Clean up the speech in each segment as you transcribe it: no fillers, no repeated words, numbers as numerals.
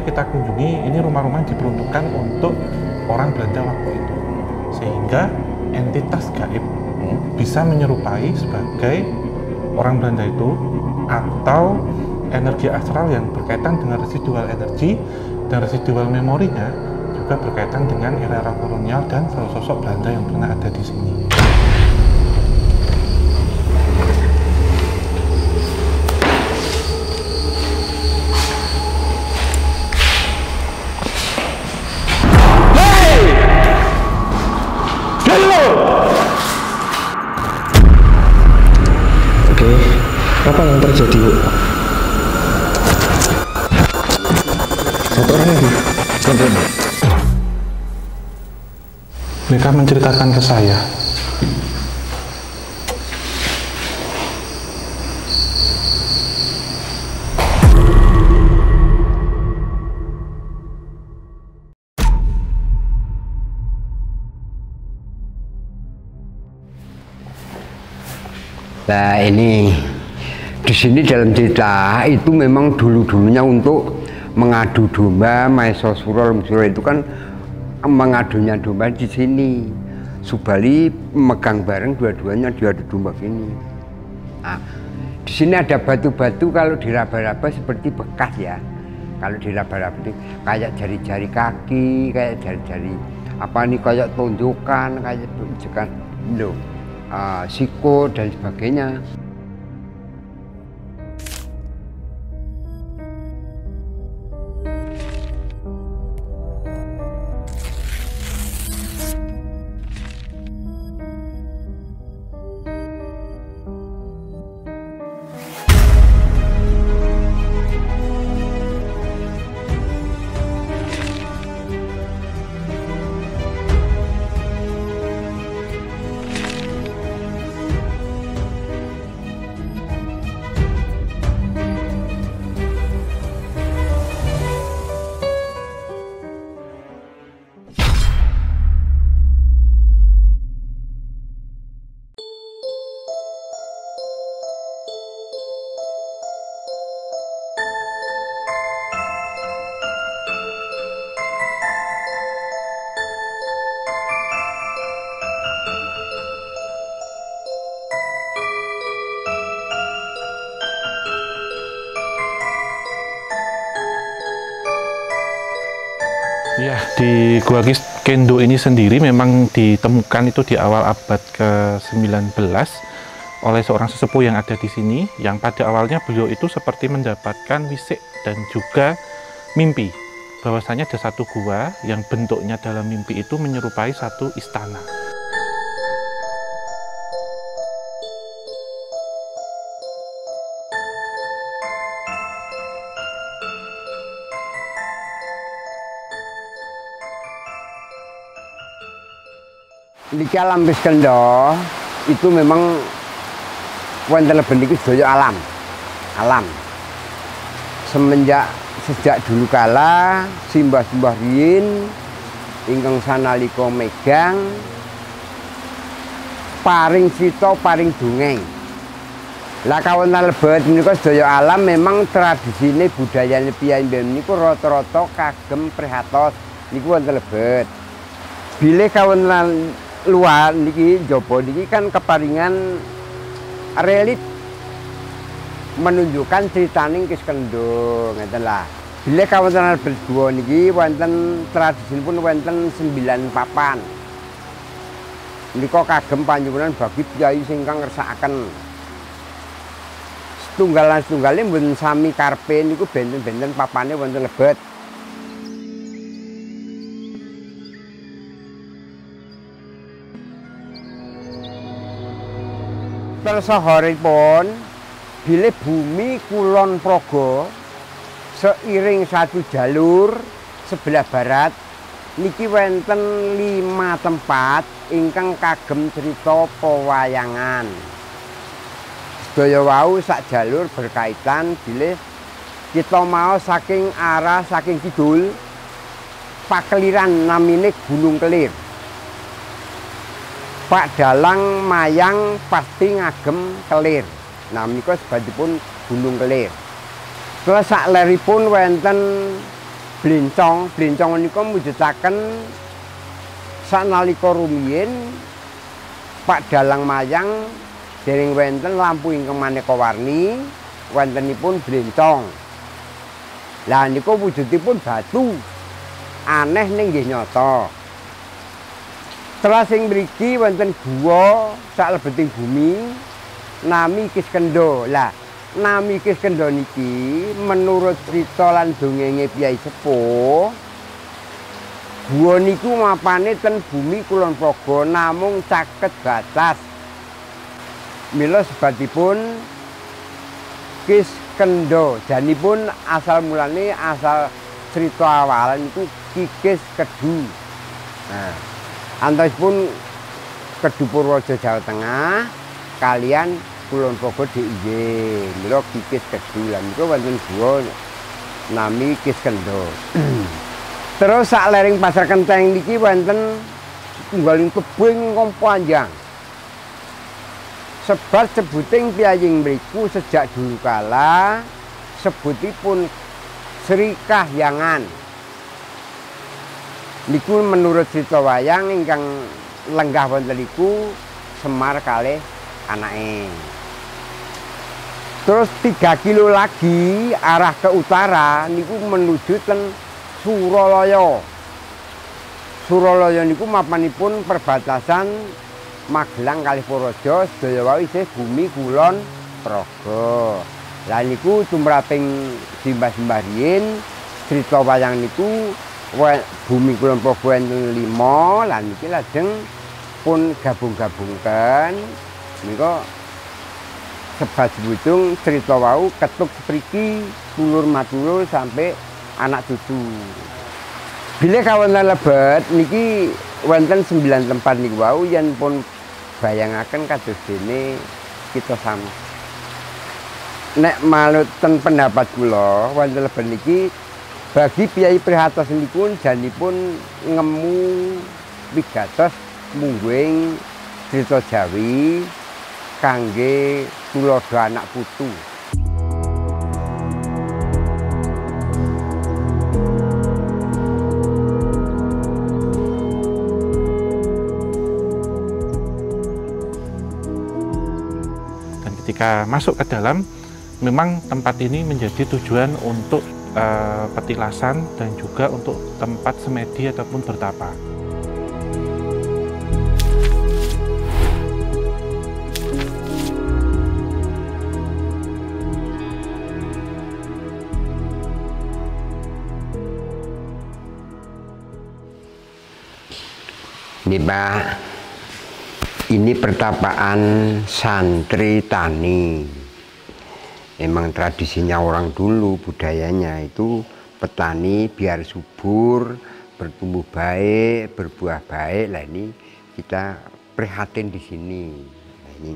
kita kunjungi, ini rumah-rumah diperuntukkan untuk orang Belanda waktu itu, sehingga entitas gaib bisa menyerupai sebagai orang Belanda itu, atau energi astral yang berkaitan dengan residual energi dan residual memorinya juga berkaitan dengan era kolonial dan sosok Belanda yang pernah ada di sini. Oke, apa yang terjadi, Bu? Satu orang lagi. Mereka menceritakan ke saya. Nah ini di sini dalam cerita itu memang dulunya untuk mengadu domba. Maeso Suro itu kan mengadunya domba di sini. Subali megang bareng dua-duanya diadu domba gini. Nah, di sini ada batu-batu, kalau diraba-raba seperti bekas ya. Kalau diraba-raba itu kayak jari-jari kaki, kayak jari-jari apa nih, kayak tonjokan, kayak tonjokan loh. Siko dan sebagainya. Ya, di Gua Kendo ini sendiri memang ditemukan itu di awal abad ke-19 oleh seorang sesepuh yang ada di sini, yang pada awalnya beliau itu seperti mendapatkan wisik dan juga mimpi bahwasanya ada satu gua yang bentuknya dalam mimpi itu menyerupai satu istana. Niki alam Kendo itu memang wonten leben iki sedaya alam. Sejak dulu kala simbah-simbah riyin ingkang sanalika megang paring crita, paring dongeng. Lah kawonten lebet menika sedaya alam memang tradisine budayane piyambak niku rata-rata kagem prihatos niku wonten lebet. Bilih kawonten luar niki njaba niki kan keparingan relit menunjukkan critaning Kis Kendo ngeten lah. Bilih kawonten berdua niki wonten tradisinipun wonten 9 papan. Nika kagem panjenengan bagi piyai sing ingkang ngersakaken. Setunggal-setunggalé mboten sami karepe niku benten-benten papane wonten lebet. Tersaharipun bilih bumi kulon praga seiring satu jalur sebelah barat niki wonten 5 tempat ingkang kagem cerita pewayangan. Sedaya wau sak jalur berkaitan bilih kita mau saking arah saking kidul pakeliran namine Gunung Kelir. Pak Dalang Mayang pasti ngagem Kelir. Nah menika sebabipun Gunung Kelir. Terus sakleripun wonten Blincong menika mujudaken sanalika rumiyin Pak Dalang Mayang dereng wonten lampu ingkang maneka warni, wontenipun blincong. Lah niku wujudipun batu. Aneh ning nggih nyata. Setelah sing mriki wonten guwa saklebeting bumi nami Kiskendha. Lah, nami Kiskendha niki menurut crita lan dongenge Piyai Sepuh, guwa niku mapane ten bumi Kulon Progo namung caket batas. Mila sebabipun Kiskendha, janipun asal mulane asal crita awal niku Kikis Kedu. Nah, antawisipun Kedu Purworejo Jawa Tengah kalian Kulon Progo DIY. Mila Kikis Kedu lan niku wonten guwa nami Kiskendha. Terus sak lering Pasar Kenteng niki wonten tunggaling tebing ingkang panjang. Sebab sebuting piyaying mriku sejak dulu kala sebutipun Sri Kahyangan. Niku menurut cerita wayang ingkang lenggah wonten niku Semar kalih anake. Terus 3 kilo lagi arah ke utara niku menuju ten Suralaya. Suralaya niku mapanipun perbatasan Magelang kalih Purworejo, sedaya wau isih bumi Kulon Progo. Lah niku tumraping simbah-simbah riyin crita wayang niku bumi Kulon Progo enten 5 lan niki lajeng pun gabung-gabungkan nika sebat sebutung cerita wau ketuk sepriki tulur matulur sampai anak cucu. Bila kawonten lebet niki wonten 9 tempat niku wau yen pun bayangaken kados dene kita sami. Nek manut ten pendapat kula wonten lebet niki bagi Piyai Prihatos niku janipun ngemu wigatos mungguing crita Jawi kangge tulodo anak putu. Dan ketika masuk ke dalam, memang tempat ini menjadi tujuan untuk petilasan dan juga untuk tempat semedi ataupun bertapa. Ini Pak, ini pertapaan santri tani. Memang tradisinya orang dulu, budayanya itu petani biar subur, bertumbuh baik, berbuah baik. Lah ini kita prihatin di sini. Nah, ini.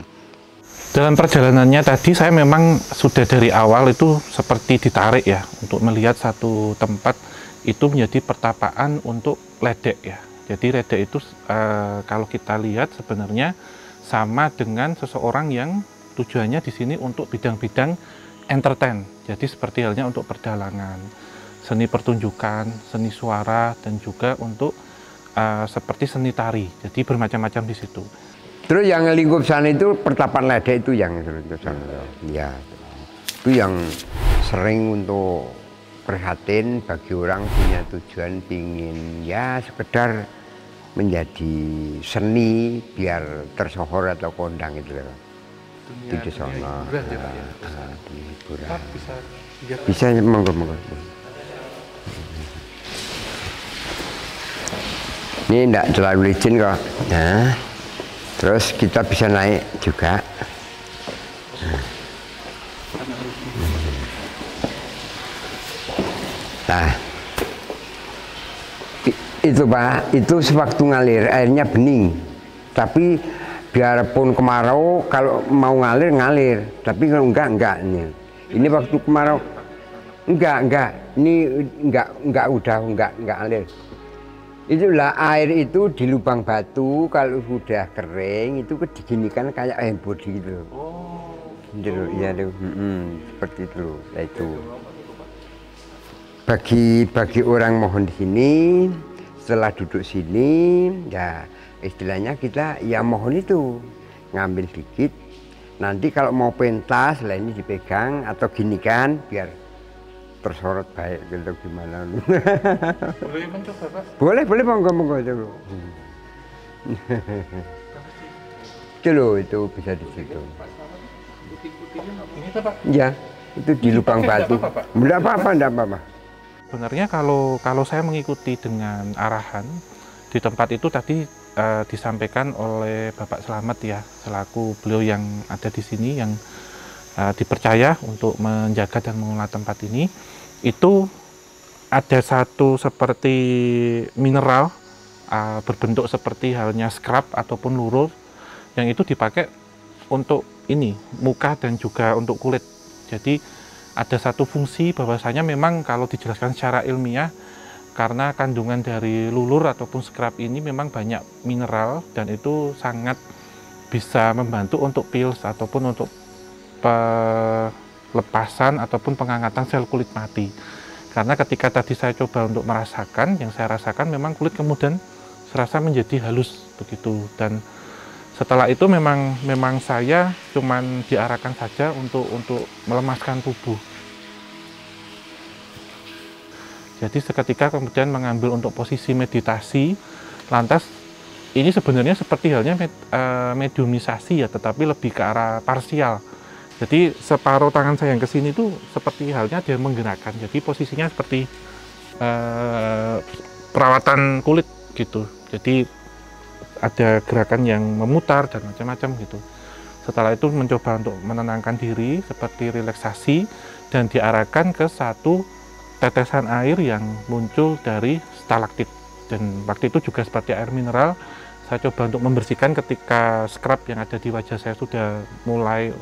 Dalam perjalanannya tadi saya memang sudah dari awal itu seperti ditarik ya untuk melihat satu tempat itu menjadi pertapaan untuk ledek ya. Jadi ledek itu kalau kita lihat sebenarnya sama dengan seseorang yang tujuannya di sini untuk bidang-bidang entertain. Jadi seperti halnya untuk perdalangan, seni pertunjukan, seni suara, dan juga untuk seperti seni tari. Jadi bermacam-macam di situ. Terus yang lingkup sana itu pertapaan ledek itu yang sana. Ya, itu yang sering untuk prihatin bagi orang punya tujuan pingin ya sekedar menjadi seni biar tersohor atau kondang itu loh. Itu di sana. Di hiburan. Bisa monggo. Ini enggak terlalu licin kok. Nah, terus kita bisa naik juga. Nah, itu Pak, itu sewaktu ngalir airnya bening, tapi biarpun kemarau kalau mau ngalir, tapi kalau enggak ini waktu kemarau enggak, ini enggak ngalir. Itulah air itu di lubang batu kalau sudah kering itu diginikan kayak air bodi gitu. Oh. Gitu, ya, seperti itu. Nah, itu. bagi orang mohon di sini, setelah duduk sini, ya istilahnya kita ya mohon itu ngambil dikit. Nanti kalau mau pentas, lah ini dipegang atau gini kan, biar tersorot baik gitu gimana. Boleh mencoba, Pak? Boleh monggo itu. Itu bisa di situ. Ini Pak? Ya, itu di lubang batu. Enggak apa-apa. Sebenarnya kalau saya mengikuti dengan arahan di tempat itu tadi disampaikan oleh Bapak Slamet ya, selaku beliau yang ada di sini yang dipercaya untuk menjaga dan mengelola tempat ini, itu ada satu seperti mineral berbentuk seperti halnya scrap ataupun luruh yang itu dipakai untuk ini muka dan juga untuk kulit. Jadi ada satu fungsi bahwasanya memang kalau dijelaskan secara ilmiah, karena kandungan dari lulur ataupun scrap ini memang banyak mineral dan itu sangat bisa membantu untuk peels ataupun untuk pelepasan ataupun pengangkatan sel kulit mati. Karena ketika tadi saya coba untuk merasakan, yang saya rasakan memang kulit kemudian serasa menjadi halus begitu, dan setelah itu memang saya cuman diarahkan saja untuk melemaskan tubuh. Jadi seketika kemudian mengambil untuk posisi meditasi, lantas ini sebenarnya seperti halnya mediumisasi ya, tetapi lebih ke arah parsial. Jadi separuh tangan saya yang ke sini itu seperti halnya dia menggerakkan. Jadi posisinya seperti perawatan kulit gitu. Jadi ada gerakan yang memutar dan macam-macam gitu. Setelah itu mencoba untuk menenangkan diri seperti relaksasi dan diarahkan ke satu tetesan air yang muncul dari stalaktit, dan waktu itu juga seperti air mineral. Saya coba untuk membersihkan ketika scrap yang ada di wajah saya sudah mulai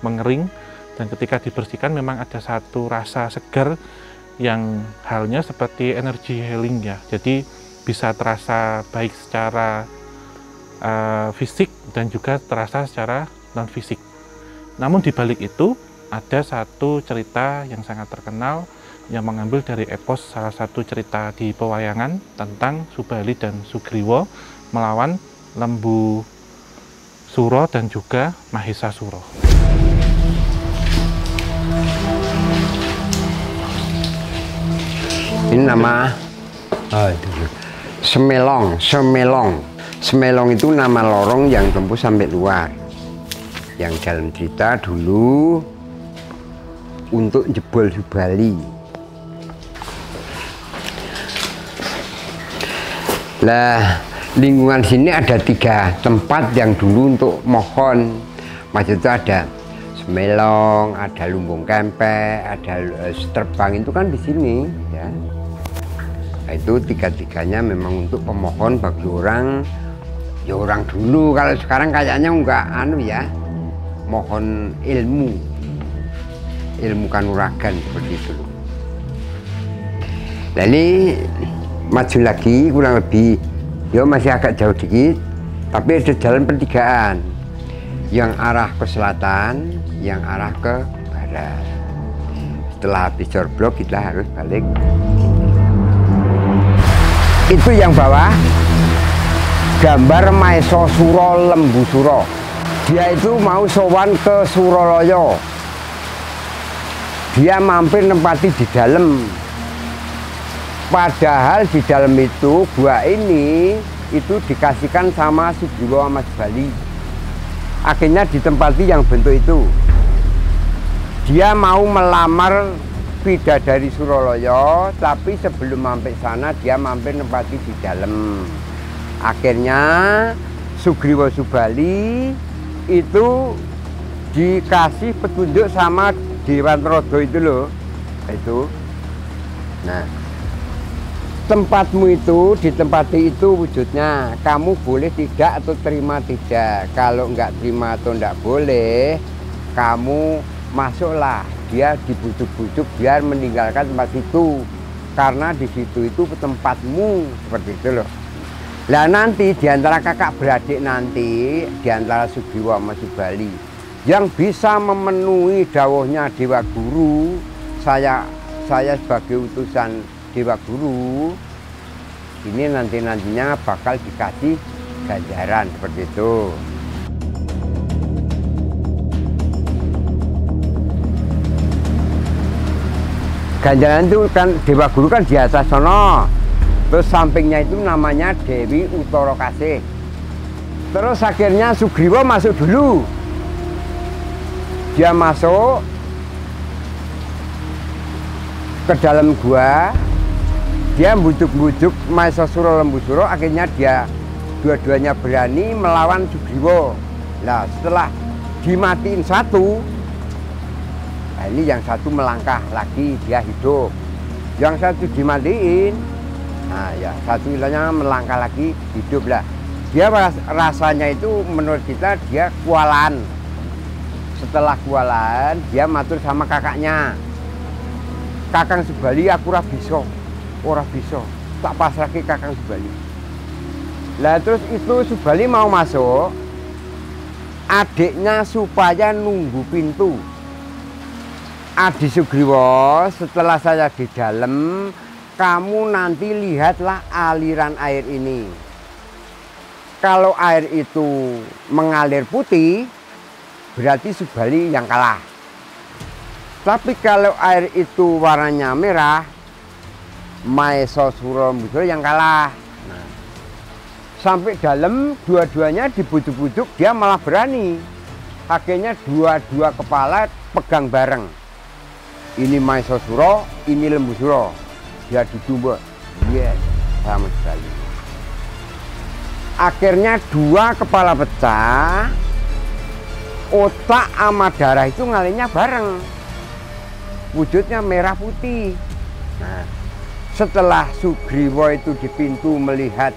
mengering, dan ketika dibersihkan memang ada satu rasa segar yang halnya seperti energi healing ya. Jadi bisa terasa baik secara fisik dan juga terasa secara non fisik. Namun di balik itu ada satu cerita yang sangat terkenal yang mengambil dari epos salah satu cerita di pewayangan tentang Subali dan Sugriwa melawan Lembu Suro dan juga Mahesa Suro. Ini nama Semelong. Semelong itu nama lorong yang tembus sampai luar. Yang dalam cerita dulu untuk jebol Subali. Lah, lingkungan sini ada 3 tempat yang dulu untuk mohon. Maksudnya ada Semelong, ada Lumbung Kempek, ada Terbang, itu kan di sini ya. Nah, itu 3-tiganya memang untuk pemohon bagi orang, ya orang dulu. Kalau sekarang kayaknya enggak ya, mohon ilmu kanuragan seperti itu. Nah, ini maju lagi kurang lebih, ya masih agak jauh dikit, tapi ada jalan pertigaan yang arah ke selatan, yang arah ke barat. Setelah habis jorblok kita harus balik. Itu yang bawah gambar Mahesa Suro Lembu Suro. Dia itu mau sowan ke Suroloyo. Dia mampir nempati di dalam. Padahal di dalam itu gua ini itu dikasihkan sama Sugriwa sama Subali. Akhirnya ditempati yang bentuk itu. Dia mau melamar bidadari Suroloyo, tapi sebelum mampir sana dia mampir nempati di dalam. Akhirnya Sugriwa Subali itu dikasih petunjuk sama Dewan Rodo itu loh. Itu. Nah, tempatmu itu ditempati itu wujudnya, kamu boleh tidak atau terima tidak. Kalau nggak terima atau nggak boleh, kamu masuklah. Dia dibujuk-bujuk biar meninggalkan tempat itu, karena di situ itu tempatmu, seperti itu loh. Nah, nanti diantara kakak beradik nanti, diantara Sugriwa sama Subali, yang bisa memenuhi dawuhnya Dewa Guru, saya saya sebagai utusan Dewa Guru ini nantinya bakal dikasih ganjaran seperti itu. Ganjaran itu kan Dewa Guru kan di atas sono, terus sampingnya itu namanya Dewi Utara Kasih. Terus akhirnya Sugriwa masuk dulu. Dia masuk ke dalam gua, dia bujuk-bujuk Mahesasura Lembusura, akhirnya dia dua-duanya berani melawan Sugriwa. Nah, setelah dimatiin satu, nah ini yang satu melangkah lagi, dia hidup. Yang satu dimatiin, nah ya satu ilahnya melangkah lagi, hidup lah. Dia rasanya itu menurut kita dia kualan. Setelah kualan, dia matur sama kakaknya. Kakang Subali aku ora bisa, tak pasrahke Kakang Subali. Lah terus itu Subali mau masuk, adiknya supaya nunggu pintu. Adi Sugriwa, setelah saya di dalam, kamu nanti lihatlah aliran air ini. Kalau air itu mengalir putih, berarti Subali yang kalah. Tapi kalau air itu warnanya merah, Mahesasura Lembusura yang kalah. Nah, sampai dalam dua-duanya dibujuk-bujuk, dia malah berani. Akhirnya dua-dua kepala pegang bareng. Ini Mahesasura, ini Lembusura. Dia dicoba, yes, sama sekali. Akhirnya dua kepala pecah, otak sama darah itu ngalirnya bareng. Wujudnya merah putih. Nah, setelah Sugriwa itu di pintu melihat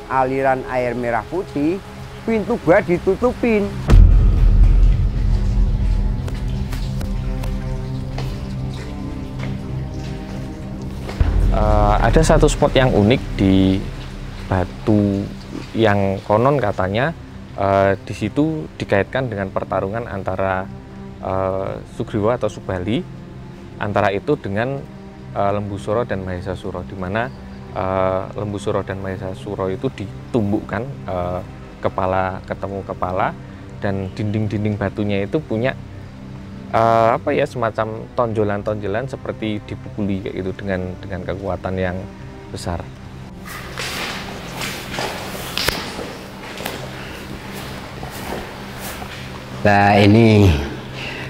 aliran air merah putih, pintu gua ditutupin. Ada satu spot yang unik di batu yang konon katanya di situ dikaitkan dengan pertarungan antara Sugriwa atau Subali, antara itu dengan Lembusura dan Mahesasura, di mana Lembusura dan Mahesasura itu ditumbukkan kepala ketemu kepala, dan dinding-dinding batunya itu punya apa ya, semacam tonjolan-tonjolan seperti dipukuli kayak gitu dengan kekuatan yang besar. Nah ini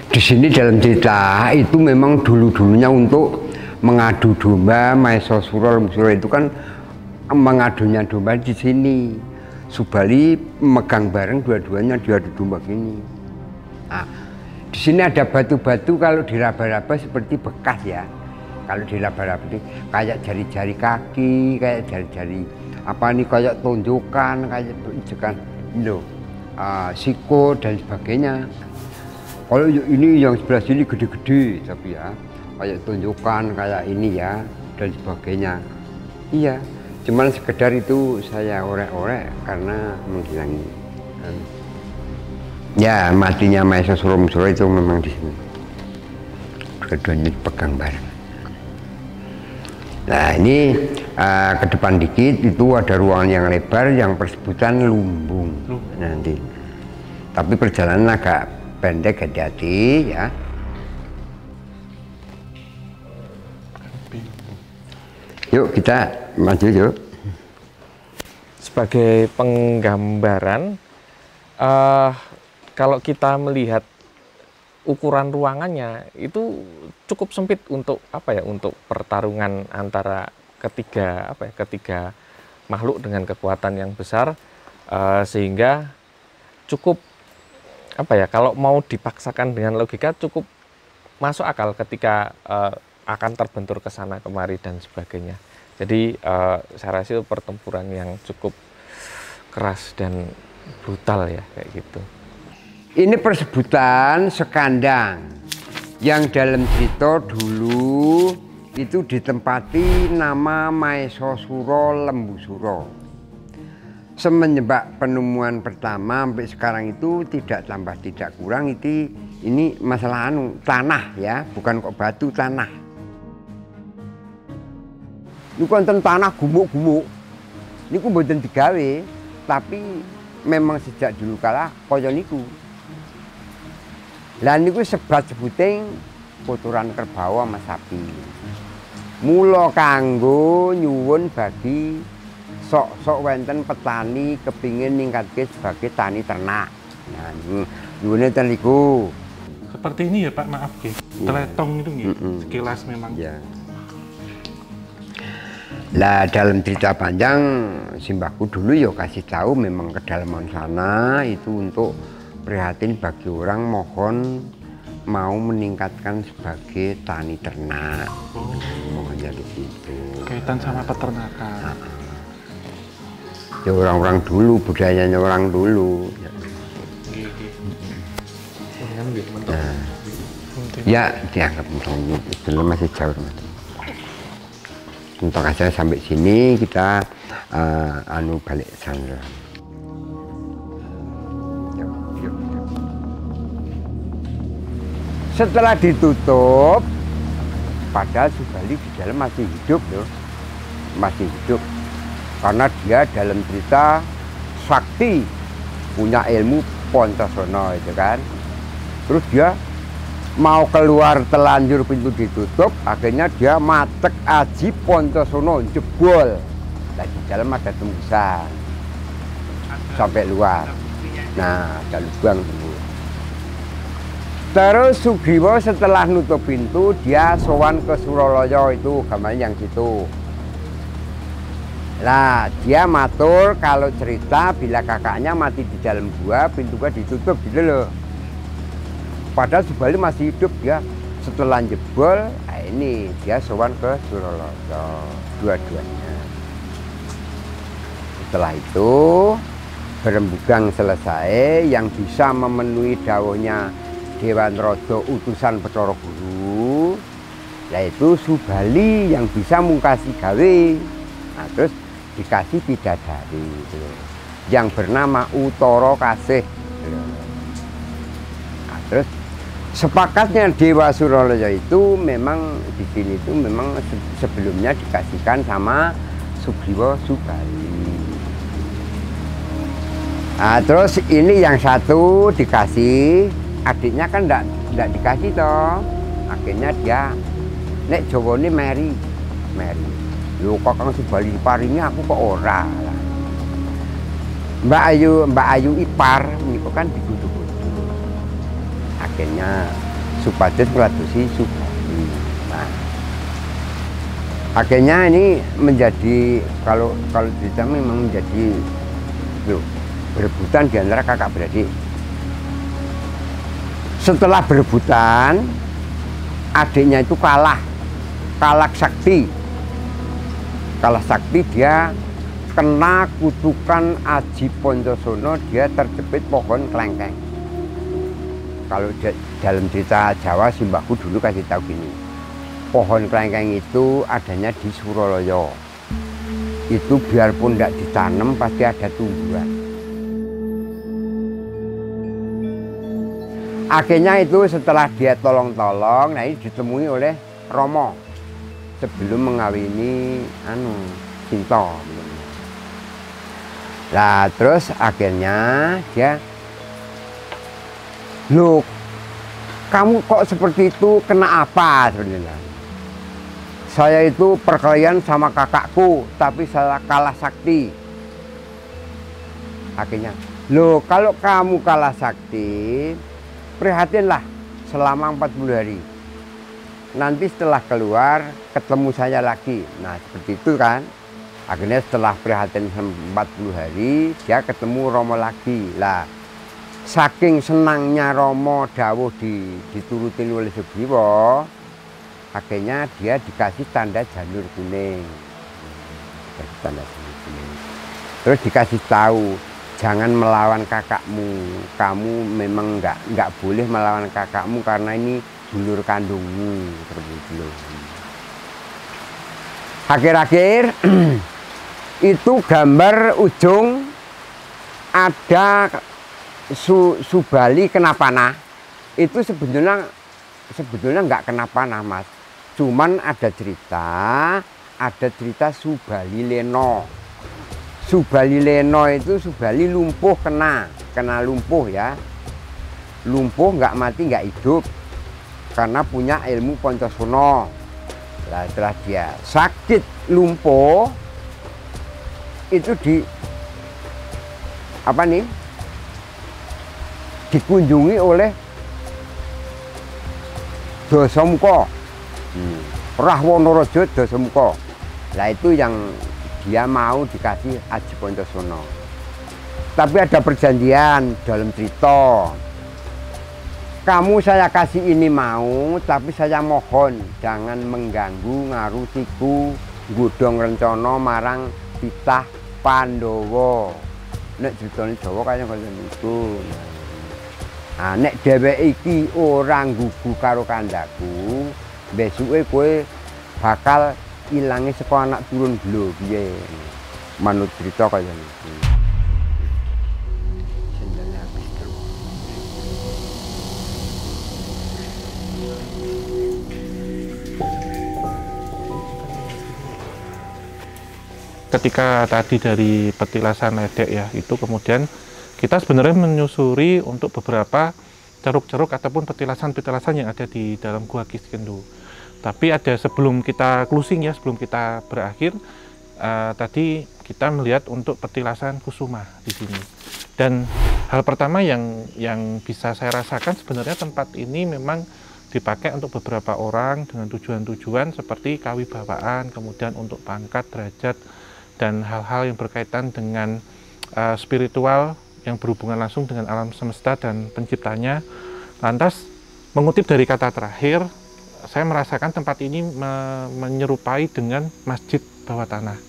di sini dalam cerita itu memang dulu-dulunya untuk mengadu domba Mahesasura Lembusura itu kan mengadunya domba di sini. Subali megang bareng dua-duanya diadu domba gini. Nah, di sini ada batu-batu kalau diraba-raba seperti bekas ya. Kalau diraba-raba itu kayak jari-jari kaki, kayak jari-jari apa nih, kayak tonjokan, kayak tonjokan itu, sikut dan sebagainya. Kalau ini yang sebelah sini gede-gede tapi ya, kayak tonjokan kayak ini ya dan sebagainya. Iya, cuman sekedar itu saya orek-orek karena menghilangi. Ya matinya Mahesasura Lembusura itu memang di sini. Keduanya dipegang bareng. Nah ini ke depan dikit itu ada ruangan yang lebar yang persebutan lumbung nanti. Tapi perjalanan agak pendek, hati-hati ya. Yuk kita maju yuk. Sebagai penggambaran, kalau kita melihat ukuran ruangannya itu cukup sempit untuk apa ya, untuk pertarungan antara ketiga makhluk dengan kekuatan yang besar, sehingga cukup apa ya, kalau mau dipaksakan dengan logika cukup masuk akal ketika akan terbentur ke sana kemari dan sebagainya. Jadi saya rasa itu pertempuran yang cukup keras dan brutal ya, kayak gitu. Ini persebutan Sekandang yang dalam cerita dulu itu ditempati nama Mahesasura Lembusura. Semenjak penemuan pertama sampai sekarang itu tidak tambah tidak kurang, ini masalah tanah ya, bukan kok batu, tanah. Niku wonten tanah gumuk-gumuk. Niku mboten digawe, tapi memang sejak dulu kala kaya niku. Lah niku sebat-sebuting kotoran kerbau sama sapi. Mula kanggo nyuwun bagi sok-sok wonten petani kepingin ningkatke sebagai tani ternak. Nah, nyuwune ten niku. Seperti ini ya Pak, maaf ya. Teletong itu nggih. Sekilas memang. Ya. Lah dalam cerita panjang simbahku dulu ya kasih tahu memang kedalaman sana itu untuk prihatin bagi orang mohon mau meningkatkan sebagai tani ternak. Mohon jadi itu. Kaitan sama peternakan. Ya orang-orang dulu, budayanya orang dulu. Nah, ya dianggap mentok itu masih jauh. Untuk aja sampai sini kita balik sana. Setelah ditutup, padahal Subali di dalam masih hidup loh, masih hidup. Karena dia dalam cerita sakti, punya ilmu Poncosono itu kan. Terus dia mau keluar telanjur pintu ditutup, akhirnya dia matek aji Poncosono jebol. Nah, di dalam ada tembusan sampai luar. Nah, ada lubang dulu. Terus Sugriwa setelah nutup pintu, dia sowan ke Suralaya itu, gambarnya yang situ. Nah, dia matur kalau cerita bila kakaknya mati di dalam gua, pintu gua ditutup gitu loh. Padahal Subali masih hidup, dia setelah jebol, nah ini dia sowan ke Suralaya, dua-duanya. Setelah itu berembugang selesai, yang bisa memenuhi dawuhnya Dewan Raja utusan Bathara Guru, yaitu Subali yang bisa mungkasi gawe. Nah, terus dikasih bidadari gitu, yang bernama Utara Kasih. Nah, terus sepakatnya Dewa Suralaya itu memang di sini itu memang sebelumnya dikasihkan sama Sugriwa Subali. Nah, terus ini yang satu dikasih, adiknya kan enggak dikasih toh. Akhirnya dia nek Jawa ini Mary. Lho kok Kang Subali paringi aku kok ora lah. Mbak Ayu ipar niku kan digudu-gudu. Akhirnya Supados ngladosi Subali. Nah, akhirnya ini menjadi kalau cerita memang menjadi berebutan di antara kakak beradik. Setelah berebutan, adiknya itu kalah sakti. Kalah sakti, dia kena kutukan Aji Poncosono, dia terjepit pohon kelengkeng. Kalau dalam cerita Jawa, simbahku dulu kasih tahu gini, pohon kelengkeng itu adanya di Suralaya. Itu biarpun tidak ditanam pasti ada tumbuhan. Akhirnya itu setelah dia tolong-tolong, nah ini ditemui oleh Romo sebelum mengawini Sinta. Nah terus akhirnya dia, loh kamu kok seperti itu, kena apa? Sebenarnya saya itu perkelahian sama kakakku, tapi saya kalah sakti. Akhirnya, loh kalau kamu kalah sakti, prihatinlah selama 40 hari. Nanti setelah keluar ketemu saya lagi. Nah seperti itu kan. Akhirnya setelah prihatin 40 hari dia ketemu Romo lagi. Lah saking senangnya Romo dawuh diturutin oleh Sugriwa, akhirnya dia dikasih tanda janur kuning. Dikasih tanda janur kuning. Terus dikasih tahu, jangan melawan kakakmu. Kamu memang nggak boleh melawan kakakmu karena ini dulur kandungmu. Akhir-akhir itu gambar ujung ada Subali kena panah. Itu sebetulnya nggak kena panah mas. Cuman ada cerita ada cerita Subali Leno. Subali Leno itu Subali lumpuh kena lumpuh ya. Lumpuh nggak mati nggak hidup karena punya ilmu Poncosono. Nah, setelah dia sakit lumpuh itu dikunjungi oleh Dasamuka. Rahwana Dasamuka. Nah itu yang dia mau dikasih Aji Poncosono. Tapi ada perjanjian dalam cerita. Kamu saya kasih ini mau, tapi saya mohon jangan mengganggu ngarusiku nggodhong rencana marang titah Pandhawa. Nek critane Jawa kaya ngoten niku. Nah, nek dheweke iki ora nggugu karo kandhaku, besuke kowe bakal ilange saka anak turun blo piye. Manut cerita kaya niku. Ketika tadi dari petilasan ledek ya, itu kemudian kita sebenarnya menyusuri untuk beberapa ceruk-ceruk ataupun petilasan-petilasan yang ada di dalam Gua Kiskendhu. Tapi ada sebelum kita closing ya, sebelum kita berakhir, tadi kita melihat untuk petilasan Kusuma di sini. Dan hal pertama yang bisa saya rasakan sebenarnya tempat ini memang dipakai untuk beberapa orang dengan tujuan-tujuan seperti kawibawaan, kemudian untuk pangkat, derajat, dan hal-hal yang berkaitan dengan spiritual yang berhubungan langsung dengan alam semesta dan penciptanya. Lantas mengutip dari kata terakhir, saya merasakan tempat ini menyerupai dengan masjid bawah tanah.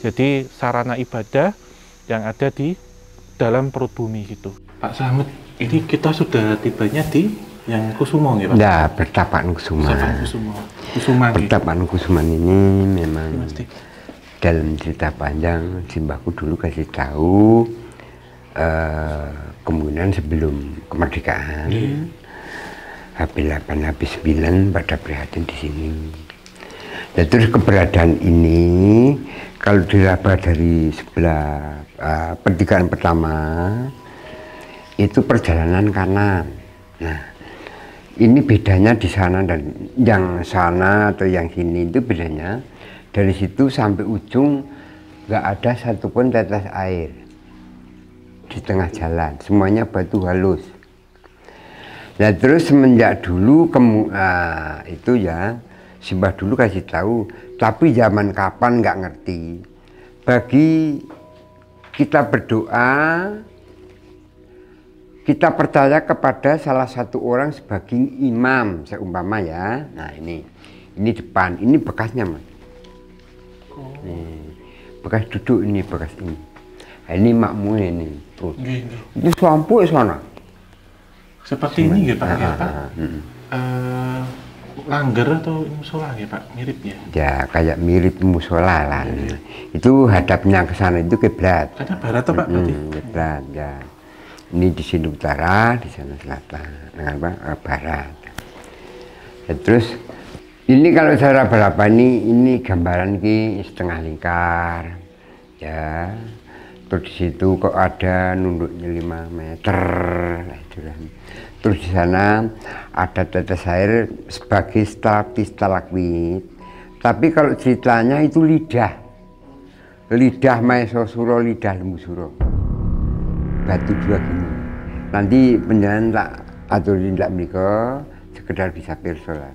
Jadi sarana ibadah yang ada di dalam perut bumi gitu. Pak Slamet, ini kita sudah tibanya di yang Kusumo ya Pak? Ya, Pertapaan Kusuma. Pertapaan Kusuma ini memang dalam cerita panjang simbahku dulu kasih tahu kemudian sebelum kemerdekaan H8 H9 pada prihatin di sini. Dan terus keberadaan ini kalau diraba dari sebelah pertigaan pertama itu perjalanan kanan. Nah, ini bedanya di sana dan yang sana atau yang sini itu bedanya. Dari situ sampai ujung nggak ada satupun tetes air di tengah jalan, semuanya batu halus. Nah terus semenjak dulu itu ya simbah dulu kasih tahu, tapi zaman kapan nggak ngerti. Bagi kita berdoa, kita percaya kepada salah satu orang sebagai imam seumpama ya. Nah ini depan, ini bekasnya Mas. Nih, bekas duduk ini, bekas ini. Nah, ini makmu ini. Ini sampai sana. Seperti ini ya Pak? Langgar atau musola ya Pak? Mirip ya? Ya kayak mirip musola lah. Itu hadapnya ke sana itu kiblat. Karena barat atau Pak? Kiblat ya. Ini di sini utara, di sana selatan. Dengan barat. Ya, terus ini kalau saya raba-raba ini gambaran ki setengah lingkar ya. Terus di situ kok ada nunduknya 5 meter. Terus di sana ada tetes air sebagai stalaktit. Tapi kalau ceritanya itu lidah Maesosuro, lidah Lembusuro. Batu 2 gini. Nanti penjelasan tak aturin tak mereka sekedar bisa pirsa lah.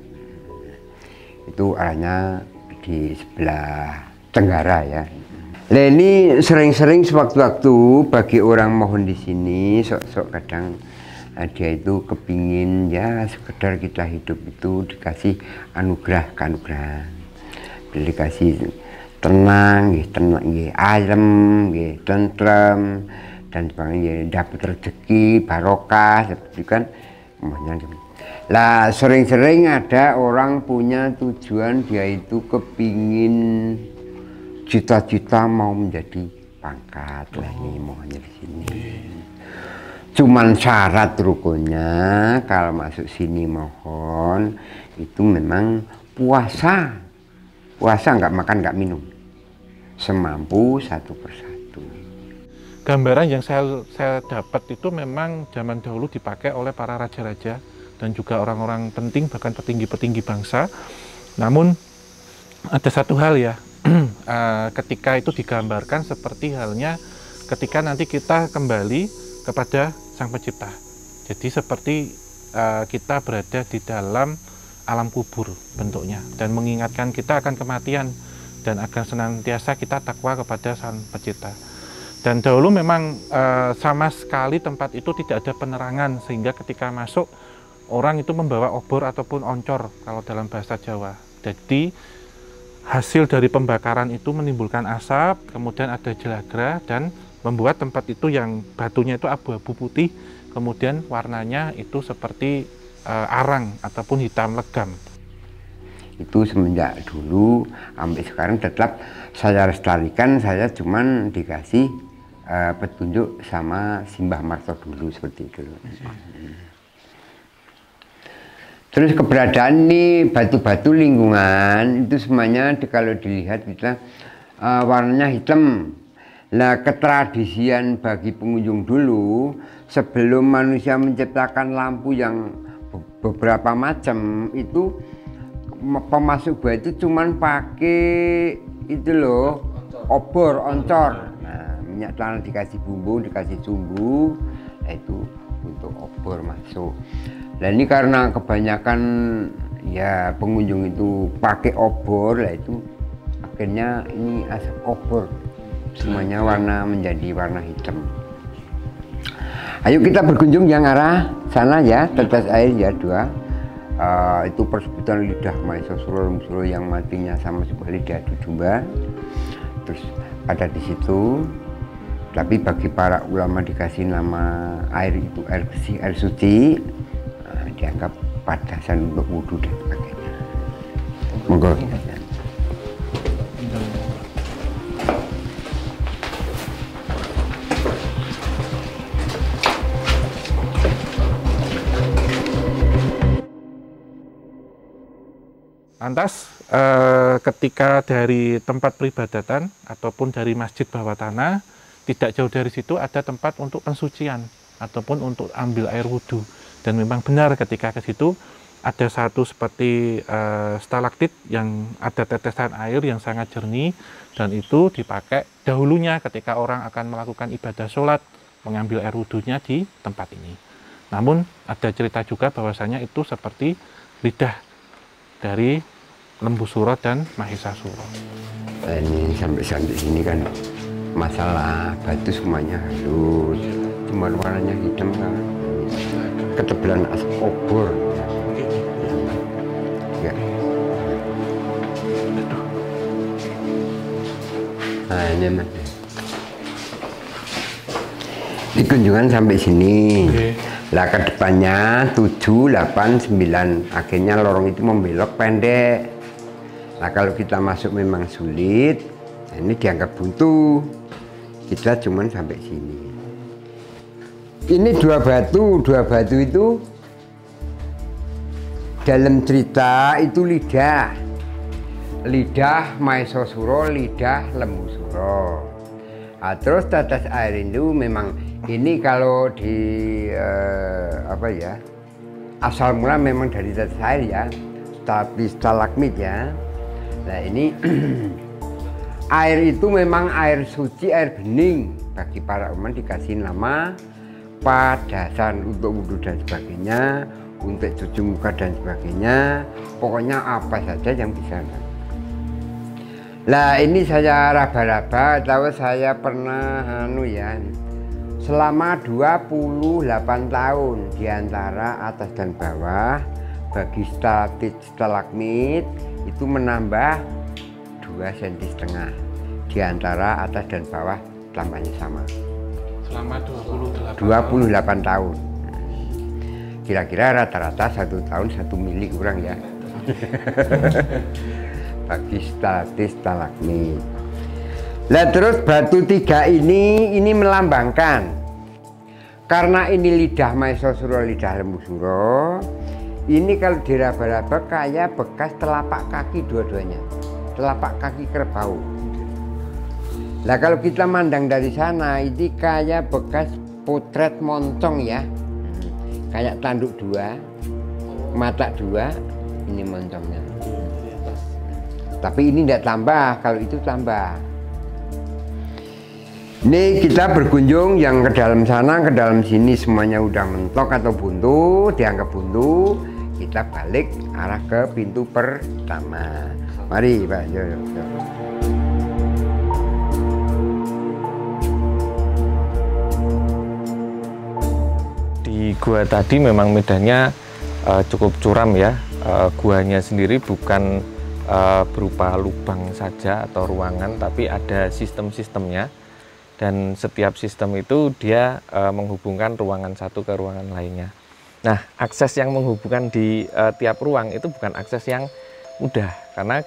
Itu arahnya di sebelah tenggara ya. Nah ini sering-sering sewaktu-waktu bagi orang mohon di sini, sok-sok kadang dia itu kepingin ya sekedar kita hidup itu dikasih keanugerahan, dikasih tenang, ayem, tentrem, dan sebagainya, dapat rezeki, barokah, seperti kan mohonnya. Lah sering-sering ada orang punya tujuan dia itu kepingin cita-cita mau menjadi pangkat lah ini mohonnya di sini. Cuman syarat rukunnya kalau masuk sini mohon itu memang puasa puasa nggak makan nggak minum, semampu satu persatu. Gambaran yang saya dapat itu memang zaman dahulu dipakai oleh para raja-raja dan juga orang-orang penting, bahkan petinggi-petinggi bangsa. Namun ada satu hal ya, ketika itu digambarkan seperti halnya ketika nanti kita kembali kepada Sang Pencipta. Jadi seperti kita berada di dalam alam kubur bentuknya, dan mengingatkan kita akan kematian dan akan senantiasa kita takwa kepada Sang Pencipta. Dan dahulu memang sama sekali tempat itu tidak ada penerangan, sehingga ketika masuk orang itu membawa obor ataupun oncor kalau dalam bahasa Jawa. Jadi hasil dari pembakaran itu menimbulkan asap, kemudian ada jelagra dan membuat tempat itu yang batunya itu abu-abu putih, kemudian warnanya itu seperti arang ataupun hitam legam. Itu semenjak dulu sampai sekarang tetap saya lestarikan, saya cuman dikasih petunjuk sama Simbah Marto dulu seperti itu. Terus keberadaan ini batu-batu lingkungan itu semuanya kalau dilihat kita warnanya hitam. Nah, ketradisian bagi pengunjung dulu sebelum manusia menciptakan lampu yang beberapa macam itu, pemasuk gua itu cuman pakai itu loh, obor, oncor. Nah, minyak tanah dikasih bumbu, dikasih sumbu, nah itu untuk obor masuk. Nah ini karena kebanyakan ya pengunjung itu pakai obor, lah itu akhirnya ini asap obor semuanya warna menjadi warna hitam. Ayo kita berkunjung yang arah sana ya, tetes air ya 2. Itu persebutan lidah Maesa Suro Lembusuro yang matinya sama sebuah lidah domba. Terus ada di situ. Tapi bagi para ulama dikasih nama air itu air bersih, air suci. Dianggap padasan untuk wudhu dan sebagainya. Monggo. Lantas ketika dari tempat peribadatan ataupun dari masjid bawah tanah, tidak jauh dari situ ada tempat untuk pensucian ataupun untuk ambil air wudhu. Dan memang benar ketika ke situ ada satu seperti stalaktit yang ada tetesan air yang sangat jernih, dan itu dipakai dahulunya ketika orang akan melakukan ibadah sholat, mengambil air wudhunya di tempat ini. Namun ada cerita juga bahwasanya itu seperti lidah dari Lembusuro dan Mahesa Suro. Ini sampai sini kan masalah batu semuanya halus, cuma warnanya hitam kan. Ketebalan asap obor ya. Nah ini mas, di kunjungan sampai sini. Lah ke depannya 7, 8, 9 akhirnya lorong itu membelok pendek. Nah kalau kita masuk memang sulit, ini dianggap buntu, kita cuman sampai sini. Ini dua batu itu dalam cerita itu lidah Maesa Suro, lidah Lembusuro. Nah, terus tetes air itu memang ini kalau di asal mula memang dari tetes air ya, tapi stalagmit ya. Nah ini air itu memang air suci, air bening, bagi para umat dikasih nama padasan untuk wudhu dan sebagainya, untuk cuci muka dan sebagainya, pokoknya apa saja yang bisa. Lah ini saya raba-raba, tahu saya pernah selama 28 tahun diantara atas dan bawah bagi stalagmit itu menambah 2,5 cm diantara atas dan bawah lamanya sama. Selama 28 tahun. Kira-kira rata-rata 1 tahun 1 mili kurang ya. Bagi stalagmit. Lah terus batu 3 ini melambangkan, karena ini lidah Maesa Suro, lidah Lembusuro. Ini kalau diraba-raba kayak bekas telapak kaki dua-duanya. telapak kaki kerbau. Nah kalau kita mandang dari sana, ini kayak bekas potret moncong ya, kayak tanduk dua, mata dua, ini moncongnya. Tapi ini tidak tambah, kalau itu tambah. Ini kita berkunjung yang ke dalam sana, ke dalam sini semuanya udah mentok atau buntu, dianggap buntu. Kita balik arah ke pintu pertama. Mari Pak, yuk. Di gua tadi memang medannya cukup curam ya. Guanya sendiri bukan berupa lubang saja atau ruangan, tapi ada sistem-sistemnya. Dan setiap sistem itu dia menghubungkan ruangan satu ke ruangan lainnya. Nah, akses yang menghubungkan di tiap ruang itu bukan akses yang mudah, karena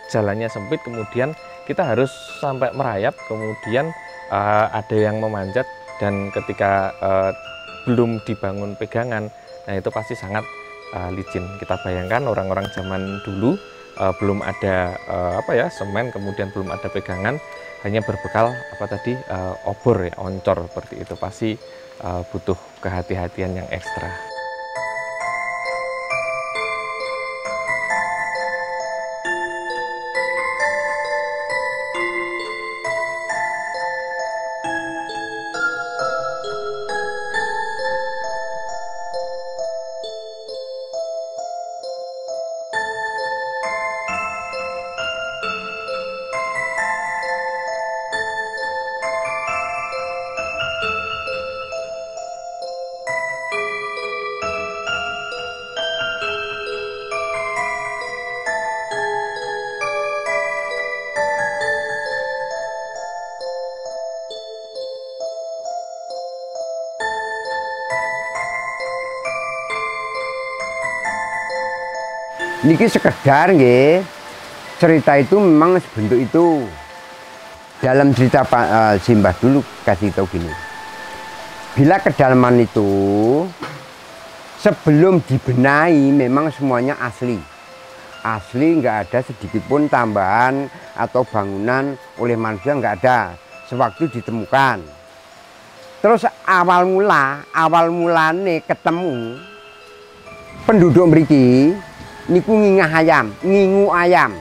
jalannya sempit, kemudian kita harus sampai merayap, kemudian ada yang memanjat, dan ketika belum dibangun pegangan, nah itu pasti sangat licin. Kita bayangkan orang-orang zaman dulu belum ada semen, kemudian belum ada pegangan, hanya berbekal obor ya, oncor seperti itu, pasti butuh kehati-hatian yang ekstra. Niki sekedar nggih, cerita itu memang sebentuk itu. Dalam cerita Pak Simbah dulu kasih tahu gini. Bila kedalaman itu sebelum dibenahi memang semuanya asli. Asli, nggak ada sedikit pun tambahan atau bangunan oleh manusia, nggak ada. Sewaktu ditemukan. Terus awal mulane ketemu penduduk mriki niku ngingu ayam.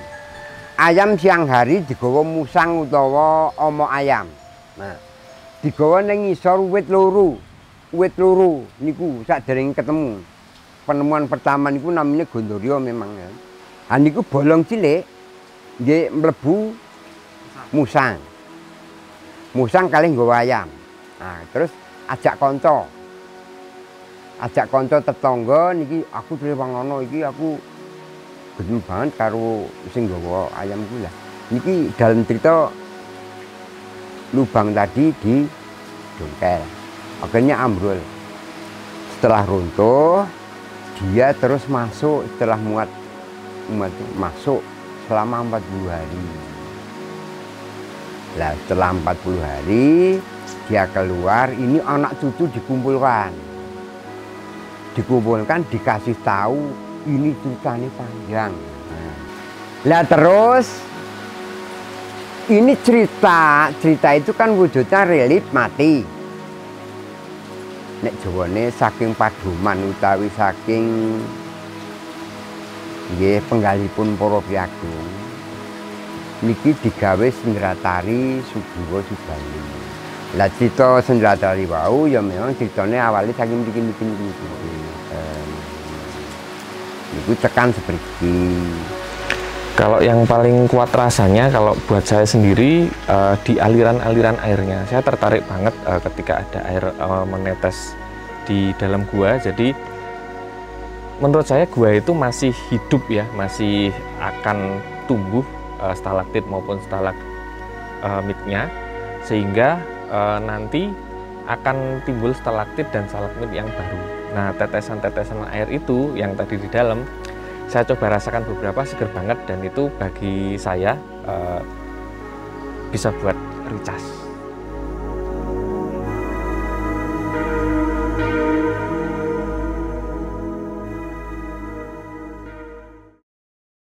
Ayam siang hari digawa musang utawa omo ayam. Nah, digawa ning ngisor wit loro. Wit loro niku sakderenge ketemu. Penemuan pertama niku namanya Gondoryo memang ya. Ha niku bolong cilik nggih mlebu musang. Musang kalih nggawa ayam. Nah, terus ajak kanca. Ajak kanca tetangga niki aku dhewe wangono iki aku gedhe banget karo sing nggawa ayam kuwi lah. Niki dalam cerita lubang tadi di dongkel. Akhirnya ambrol. Setelah runtuh, dia terus masuk setelah muat masuk selama 40 hari. Lah setelah 40 hari dia keluar, ini anak cucu dikumpulkan. Dikasih tahu ini ceritanya panjang. Lah terus ini cerita itu kan wujudnya relief mati. Nek Jawane saking paduman utawi saking nggih penggalipun para piagung niki digawe Sendratari Sugriwa Subali. Lah cerita Sendratari wau ya memang ceritanya awalnya saking niki. Niku tekan seperti. Kalau yang paling kuat rasanya kalau buat saya sendiri di aliran-aliran airnya. Saya tertarik banget ketika ada air menetes di dalam gua. Jadi menurut saya gua itu masih hidup ya, masih akan tumbuh stalaktit maupun stalagmitnya, sehingga nanti akan timbul stalaktit dan stalagmit yang baru. Nah, tetesan-tetesan air itu yang tadi di dalam saya coba rasakan beberapa, seger banget, dan itu bagi saya bisa buat recharge.